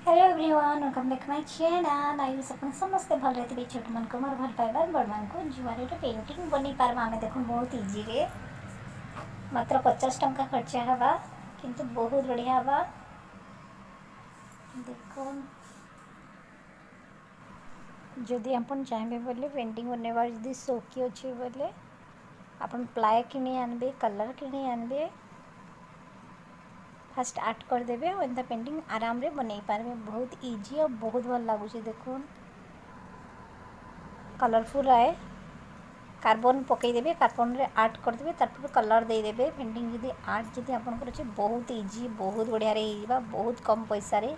Hello everyone, welcome back my channel. I wish अपन समस्ते भल रही छोट मन को मोर भल पाइबार बड़ मन को जुआर पेंटिंग बनी पार्बा आम देख बहुत इजी रे मात्र 50 टंका खर्चा हवा किंतु बहुत बढ़िया हवा। देखो जदि अपन चाहे बोले पेंटिंग बनवार जदि शौकी अच्छे बोले अपन प्लाय किणी आनबे, कलर किणी आनबे, फास्ट आर्ट करदेवे और एंता पेंटिंग आराम रे बन पारे। बहुत इजी और बहुत भल लगुच। देखो कलरफुल आए कार्बन पकईदेवे, कार्बन रे आर्ट करदेवे, तार कलर देदेवे। पेंटिंग जदि आर्ट जदि आपंकर अच्छे बहुत इजी बहुत बढ़िया रे, बहुत कम पैसा रे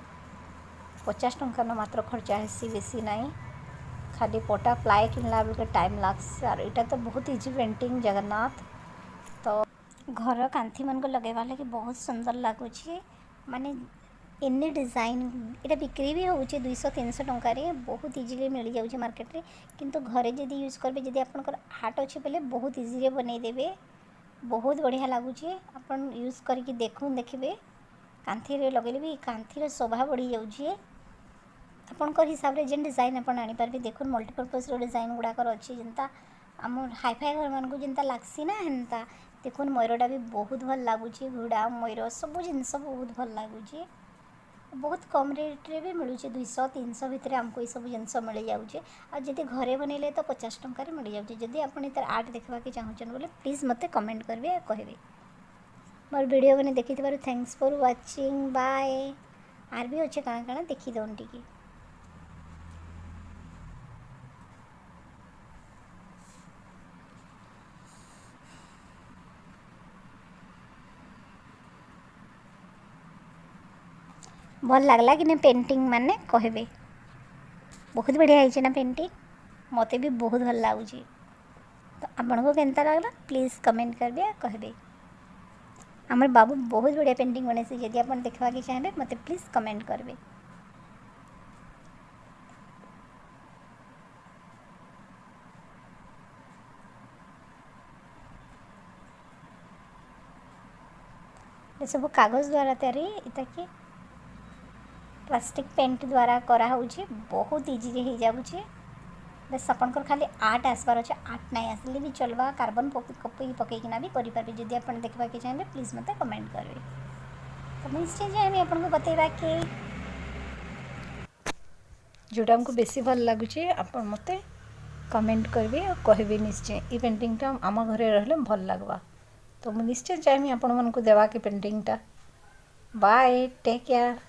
50 टंका न मात्र खर्चा हेसी, बेसी नाई। खाली पटा प्लाय किनला बेले टाइम लाग्स और यहाँ तो बहुत इजी पेंटिंग जगन्नाथ। तो घर कांथी मन को लगेवा लगे बहुत सुंदर लगुच। माने एने डिजाइन ये बिक्री भी होचे 200-300 टंका रे, बहुत इजीली मिल जाऊे मार्केट रे। किंतु घरे जदि यूज करबे, जदि आपनकर हार्ट अच्छे बोले बहुत इजी रे बनै देबे, बहुत बढ़िया लगुचे। अपन यूज करके देखिए कांथी रे लगेले भी कांथी रे शोभा बढ़ी जाऊे। आपनकर हिसाब रे जेन डिजाइन अपन आनी पारबे। देखो मल्टीपर्पज रो डिजाइन गुड़ाकर अच्छे जेनता आम हाईफाई घर मान को जेनता लागसी ना हेनता। देखो मयूरटा भी बहुत भल लगुच, घोड़ा मयूर सब जिनस बहुत भल लगुच। बहुत कम रेट रे भी मिलूँ, 200-300 भितर आमको ये सब जिनस मिल जाऊे। और जब घरे बनइले तो 50 टंका मिल जाऊे। जदि आप तर आर्ट देखा चाहून बोले प्लीज मत कमेंट करेंगे, कहे मोर वीडियो मैंने देखी थैंक्स फॉर वाचिंग, बाय। आर भी अच्छे काଣା काଣା देखी दौन टी भल लगला कि नहीं पेंटिंग माने कहबे। बहुत बढ़िया है ना पेंटिंग, मत भी बहुत भल लगुच। तो आपन को केनता लगला प्लीज कमेंट करेंगे, कहबे। आमर बाबू बहुत बढ़िया पेंटिंग बने से, यदि आप देखा कि चाहे मत प्लीज कमेंट करेंगे। सब कागज द्वारा तैयारी इता कि प्लास्टिक पेंट द्वारा करा होउची, बहुत इजी रे हो जाउची। बस आपनकर खाली आर्ट आसबार अच्छे, आर्ट नहीं आसले भी चलवा, कार्बन पकईकिना भी करेंगे। जदि आप देखा कि चाहे प्लीज मत कमेंट करेंगे। तो निश्चय चाहे आपको बतेबा कि जोटा आमको बेसी भल लगुच आप मत कमेंट करेंगे और कहबे निश्चय ये पेंटिंगटा आम घरे रहिले भल लगवा। तो मुझे निश्चय चाहिए आपण मन को देवा के पेंटिंगटा। Bye, take care.